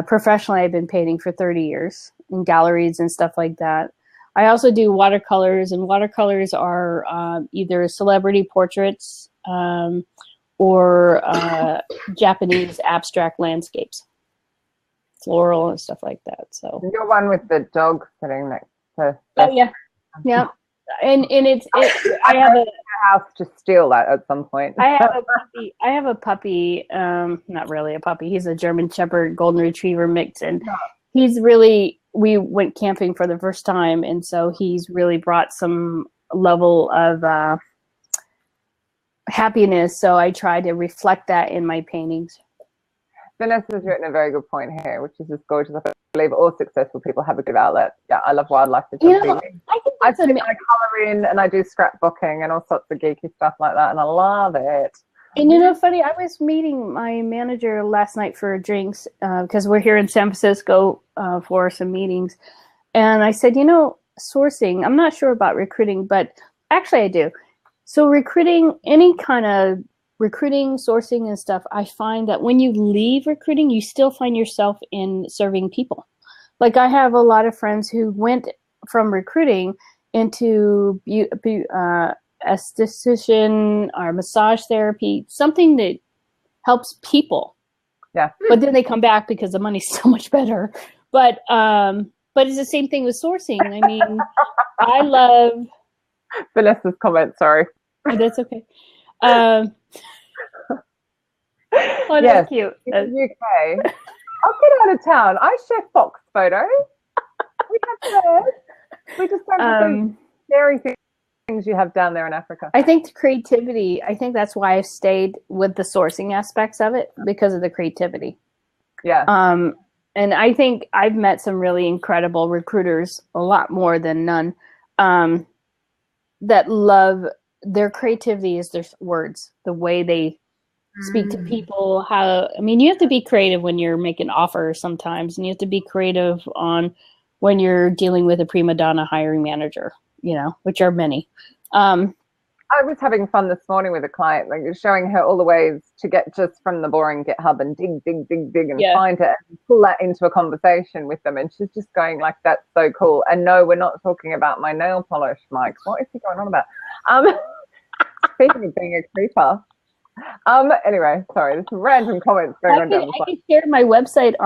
Professionally, I've been painting for 30 years in galleries and stuff like that. I also do watercolors, and watercolors are either celebrity portraits or Japanese abstract landscapes. Floral and stuff like that. So you're one with the dog sitting next to. Oh yeah, and I have a house to steal that at some point. I have a puppy. Not really a puppy. He's a German Shepherd Golden Retriever mix, and he's really. We went camping for the first time, and so he's really brought some level of happiness. So I try to reflect that in my paintings. Vanessa's written a very good point here, which is just gorgeous. I believe all successful people have a good outlet. Yeah, I love wildlife photography. I color in and I do scrapbooking and all sorts of geeky stuff like that, and I love it. And you know, funny, I was meeting my manager last night for drinks because we're here in San Francisco for some meetings. And I said, you know, sourcing, I'm not sure about recruiting, but actually I do. So recruiting, any kind of recruiting, sourcing and stuff, I find that when you leave recruiting, you still find yourself in serving people. Like I have a lot of friends who went from recruiting into esthetician or massage therapy, something that helps people. Yeah. But then they come back because the money's so much better. But it's the same thing with sourcing. I mean, I love Vanessa's comment, sorry. Oh, that's okay. Oh, Yes, that's cute. in the UK. I'll get out of town. I share Fox photos. We have birds. We just don't have those scary things you have down there in Africa. I think the creativity, I think that's why I've stayed with the sourcing aspects of it, because of the creativity. Yeah. And I think I've met some really incredible recruiters, a lot more than none, that love their creativity is their words, the way they speak to people. You have to be creative when you're making offers sometimes, and you have to be creative on when you're dealing with a prima donna hiring manager, you know, which are many. I was having fun this morning with a client, like showing her all the ways to get just from the boring GitHub and dig and find it and pull that into a conversation with them. And she's just going like, that's so cool. And no, we're not talking about my nail polish, Mike. What is he going on about? Speaking of being a creeper. Anyway, sorry, there's some random comments going on down the side. I can share my website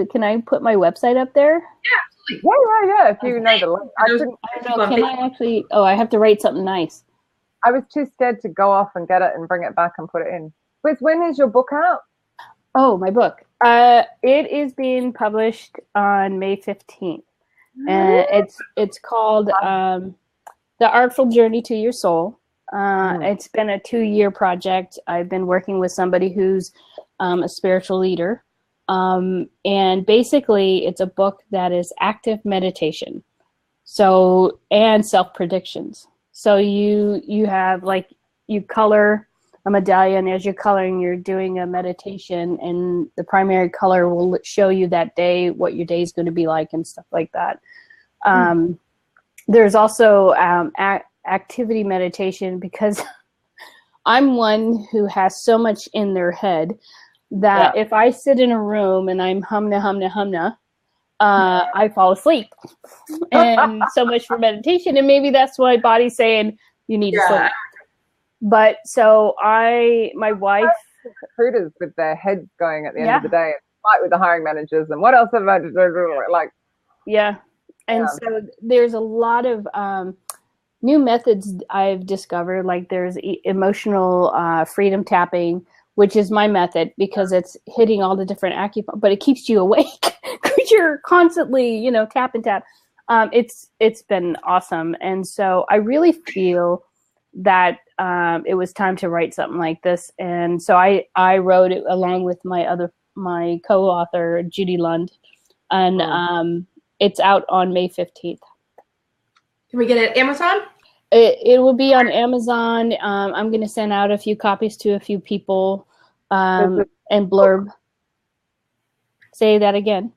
can I put my website up there? Yeah, absolutely. Yeah. If you know the link. I don't know, can I actually, I have to write something nice. I was too scared to go off and get it and bring it back and put it in. When is your book out? Oh, my book. It is being published on May 15th. And it's called The Artful Journey to Your Soul. It's been a 2-year project. I've been working with somebody who's a spiritual leader. And basically, it's a book that is active meditation. And self-predictions. So you have you color a medallion. As you're coloring, you're doing a meditation, and the primary color will show you that day what your day is going to be like and stuff like that. There's also activity meditation, because I'm one who has so much in their head that if I sit in a room and I'm humna, I fall asleep. And so much for meditation. And maybe that's why body's saying you need to sleep. But so my wife. Recruiters with their heads going at the end of the day and fight with the hiring managers and what else have I like. Yeah. And so there's a lot of new methods I've discovered. Like there's emotional freedom tapping, which is my method, because it's hitting all the different but it keeps you awake because you're constantly, tap and tap. It's been awesome. And so I really feel that it was time to write something like this. And so I wrote it along with my co-author, Judy Lund, and it's out on May 15th. Can we get it at Amazon? It will be on Amazon. I'm going to send out a few copies to a few people and blurb. Say that again.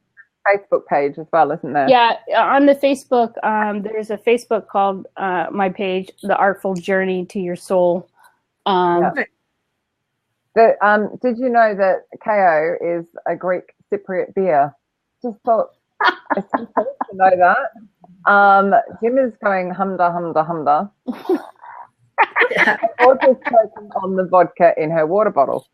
Facebook page as well, isn't there? Yeah, on the Facebook, there's a Facebook called my page, The Artful Journey to Your Soul. Did you know that KO is a Greek Cypriot beer? Just thought it's important to know that. Jim is going humda. Audra's choking on the vodka in her water bottle.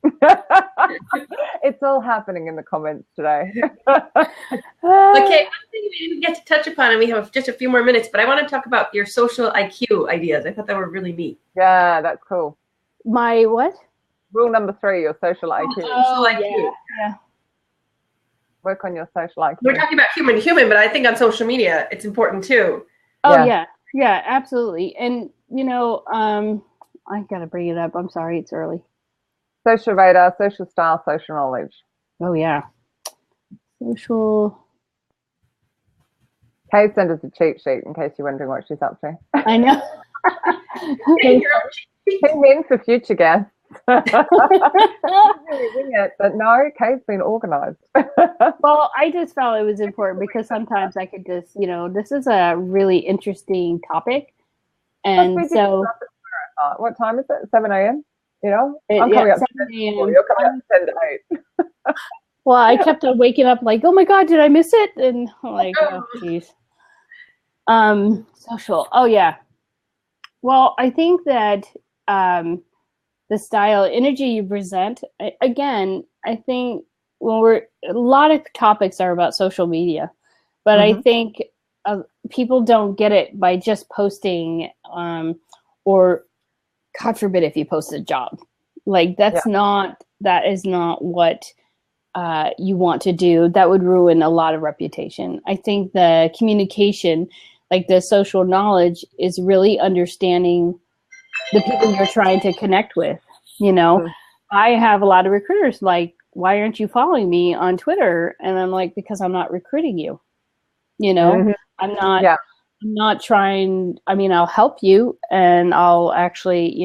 It's all happening in the comments today. Okay, one thing we didn't get to touch upon, and we have just a few more minutes, but I want to talk about your social IQ ideas. I thought that were really neat. Yeah, that's cool. My what? Rule number 3, your social IQ. Social IQ. Yeah. Work on your social IQ. We're talking about human to human, but I think on social media, it's important too. Oh, yeah, absolutely. And, I got to bring it up. I'm sorry, it's early. Social radar, social style, social knowledge. Oh, yeah. Social. Kay sent us a cheat sheet in case you're wondering what she's up to. I know. Tune in for future guests. Really wing it, but no, Kay's been organized. Well, I just felt it was important because sometimes I could just, this is a really interesting topic. And so, what time is it? 7 a.m. I'm coming up 7 a.m. You're coming up 10 to 8. Well, I kept on waking up like, oh my God, did I miss it? And I'm like, oh, geez. Social. Oh, yeah. Well, I think that the style, energy you present, again, I think a lot of topics are about social media, but I think people don't get it by just posting or God forbid if you post a job. Like that is not what you want to do. That would ruin a lot of reputation. I think the communication, like the social knowledge, is really understanding the people you're trying to connect with. I have a lot of recruiters like, why aren't you following me on Twitter? And I'm like, because I'm not recruiting you. I'm not trying. I mean, I'll help you and I'll actually,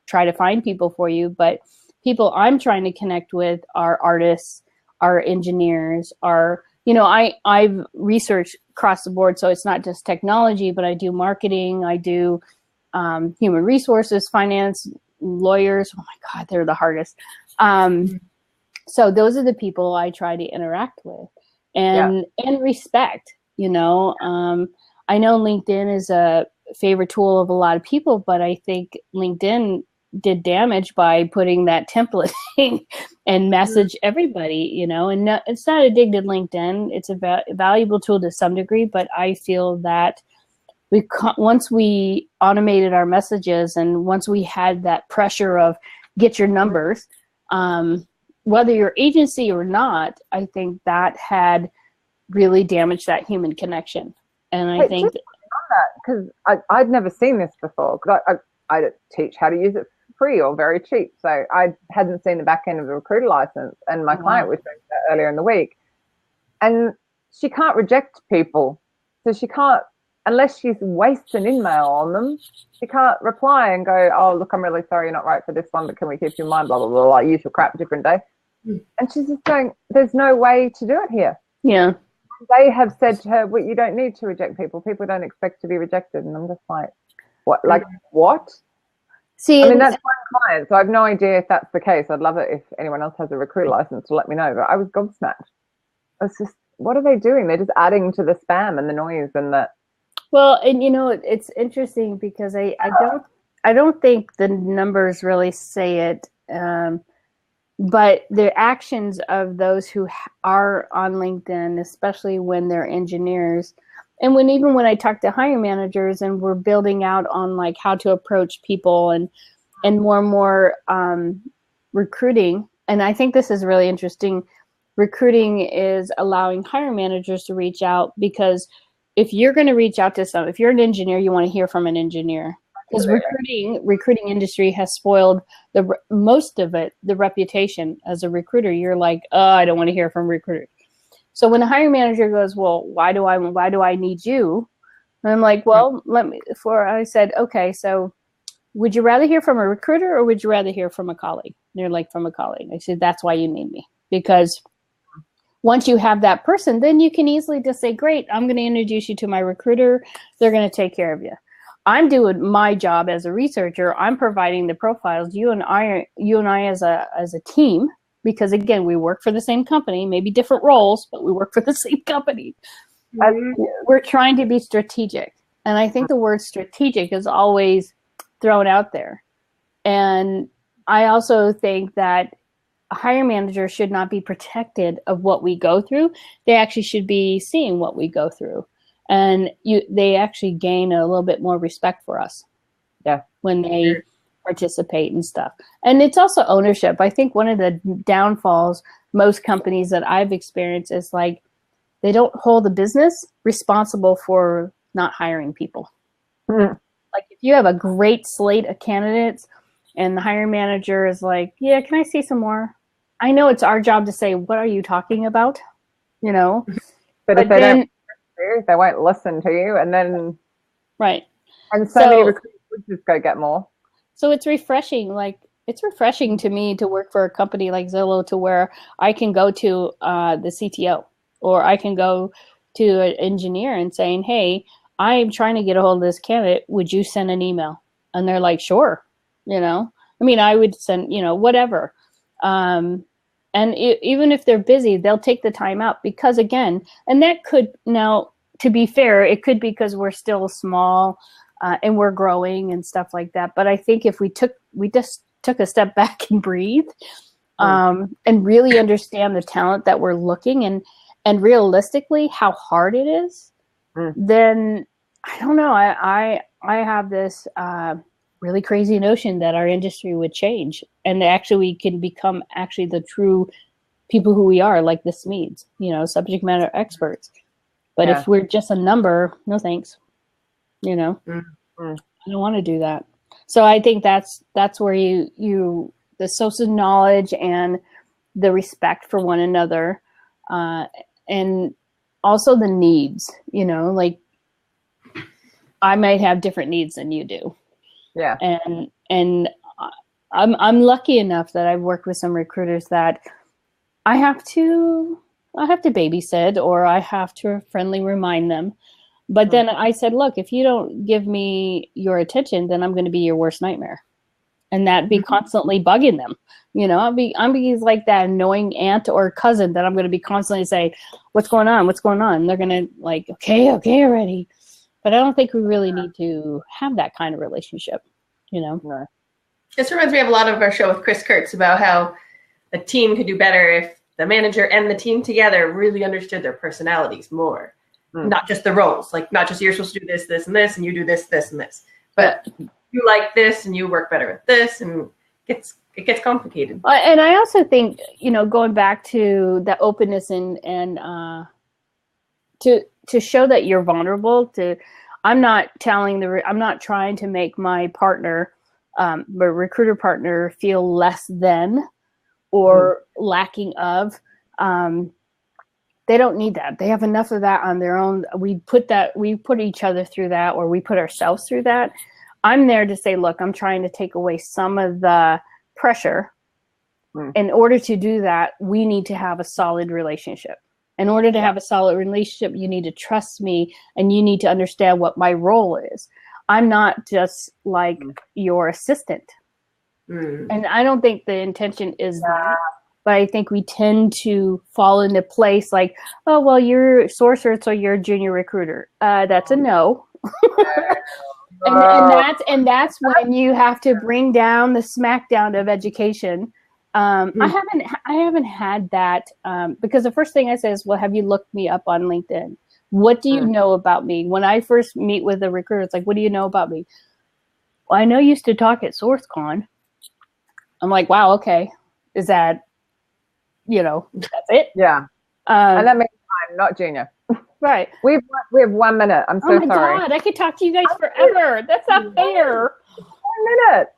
try to find people for you. But people I'm trying to connect with are artists, are engineers, I've researched across the board. So it's not just technology, but I do marketing. I do human resources, finance, lawyers. Oh my God, they're the hardest. So those are the people I try to interact with and respect, I know LinkedIn is a favorite tool of a lot of people, but I think LinkedIn did damage by putting that template and message everybody, and it's not a dig to LinkedIn. It's a valuable tool to some degree, but I feel that once we automated our messages and once we had that pressure of get your numbers, whether you're agency or not, I think that had really damaged that human connection. And I think because I'd never seen this before, because I teach how to use it for free or very cheap. So I hadn't seen the back end of the recruiter license, and my client was doing that earlier in the week. And she can't reject people. So she can't, unless she's wasting email on them, she can't reply and go, oh, look, I'm really sorry you're not right for this one, but can we keep you in mind, blah, blah, blah, like use your crap, different day. And she's just going, there's no way to do it here. Yeah. They have said to her, well, you don't need to reject people. People don't expect to be rejected. And I'm just like, what? Like, what? See, I mean, that's one client, so I have no idea if that's the case. I'd love it if anyone else has a recruiter license to let me know. But I was gobsmacked. I was just, what are they doing? They're just adding to the spam and the noise and that. Well, and it's interesting because I don't think the numbers really say it. But the actions of those who are on LinkedIn, especially when they're engineers, and even when I talk to hiring managers and we're building out on like how to approach people and more recruiting, and I think this is really interesting. Recruiting is allowing hiring managers to reach out, because if you're going to reach out to if you're an engineer, you want to hear from an engineer. Because recruiting industry has spoiled most of it, the reputation as a recruiter. You're like, oh, I don't want to hear from recruiters. So when a hiring manager goes, well, why do I need you? And I'm like, well, I said, okay, so would you rather hear from a recruiter or would you rather hear from a colleague? And they're like, from a colleague. I said, that's why you need me, because once you have that person, then you can easily just say, great, I'm going to introduce you to my recruiter. They're going to take care of you. I'm doing my job as a researcher. I'm providing the profiles. You and I as a team, because again, we work for the same company, maybe different roles, but we work for the same company. We're trying to be strategic. And I think the word strategic is always thrown out there. And I also think that a hiring manager should not be protected of what we go through. They actually should be seeing what we go through. And they actually gain a little bit more respect for us. Yeah. When they participate and stuff. And it's also ownership. I think one of the downfalls most companies that I've experienced is like, they don't hold the business responsible for not hiring people. Like if you have a great slate of candidates and the hiring manager is like, yeah, can I see some more? I know it's our job to say, what are you talking about? But if they won't listen to you, and then right. And so many recruiters would just go get more. So it's refreshing. Like it's refreshing to me to work for a company like Zillow, to where I can go to the CTO, or I can go to an engineer and saying, hey, I'm trying to get a hold of this candidate. Would you send an email? And they're like, sure. I mean, I would send, whatever. And even if they're busy, they'll take the time out, because again, and that could, now, to be fair, it could be because we're still small and we're growing and stuff like that. But I think if we just took a step back and breathe, and really understand the talent that we're looking, and realistically how hard it is, then I don't know. I have this really crazy notion that our industry would change, and actually we can become actually the true people who we are, like the SMEs, subject matter experts. But if we're just a number, no thanks. I don't want to do that. So I think that's where you the social knowledge and the respect for one another, and also the needs. Like I might have different needs than you do. Yeah. And I'm lucky enough that I've worked with some recruiters that I have to babysit, or I have to friendly remind them. But then I said, look, if you don't give me your attention, then I'm going to be your worst nightmare. And that'd be constantly bugging them. I'm be like that annoying aunt or cousin that I'm going to be constantly saying, what's going on? What's going on? And they're going to like, okay already. But I don't think we really need to have that kind of relationship, No. This reminds me of a lot of our show with Chris Kurtz about how a team could do better if the manager and the team together really understood their personalities more. Not just the roles, like not just you're supposed to do this, this, and this, and you do this, this, and this. But you like this, and you work better with this, and it gets complicated. And I also think, going back to the openness and to show that you're vulnerable. I'm not trying to make my partner, my recruiter partner, feel less than or lacking of. They don't need that. They have enough of that on their own. We put each other through that, or we put ourselves through that. I'm there to say, look, I'm trying to take away some of the pressure. In order to do that, we need to have a solid relationship. In order to have a solid relationship, you need to trust me, and you need to understand what my role is. I'm not just like your assistant. And I don't think the intention is that. But I think we tend to fall into place like, oh, well, you're sorcerer, so you're a junior recruiter. That's a no. and that's when you have to bring down the smackdown of education. I haven't had that because the first thing I say is, well, have you looked me up on LinkedIn? What do you know about me? When I first meet with a recruiter, it's like, what do you know about me? Well, I know you used to talk at SourceCon. I'm like, wow, okay. Is that, that's it? Yeah. And that makes time, not junior. Right. We have 1 minute. I'm so sorry. Oh my God, I could talk to you guys forever. That's not fair. 1 minute.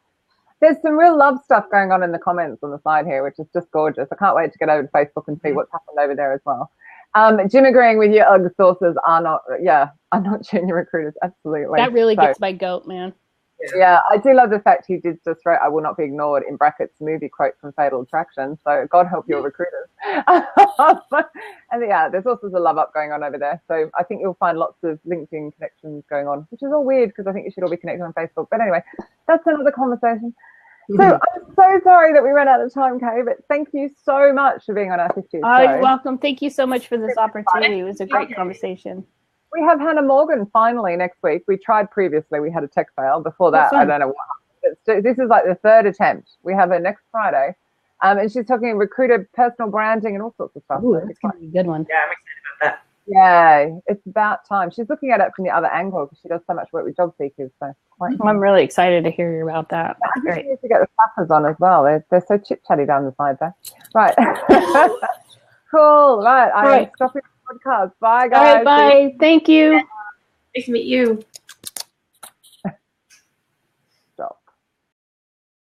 There's some real love stuff going on in the comments on the side here, which is just gorgeous. I can't wait to get over to Facebook and see what's happened over there as well. Jim agreeing with you, sources are not junior recruiters. Absolutely. That really gets my goat, man. Yeah, I do love the fact he did just write, I will not be ignored, in brackets, movie quote from Fatal Attraction. So God help your recruiters. And yeah, there's also a love up going on over there. So I think you'll find lots of LinkedIn connections going on, which is all weird because I think you should all be connected on Facebook. But anyway, that's another conversation. So I'm so sorry that we ran out of time, Kay, but thank you so much for being on our 50th show. You're welcome. Thank you so much for this opportunity. It was a great conversation. We have Hannah Morgan finally next week. We tried previously. We had a tech fail. Before that, I don't know what happened. This is like the third attempt. We have her next Friday. And she's talking recruiter, personal branding, and all sorts of stuff. Ooh, that's going to be a good one. Yeah, I'm excited about that. Yeah, it's about time. She's looking at it from the other angle because she does so much work with job seekers. So I'm really excited to hear about that. That's great. She needs to get the flappers on as well. They're so chit-chatty down the side there. Right. Cool. Right. I'm stopping the podcast. Bye, guys. All right, bye. Thank you. Nice to meet you.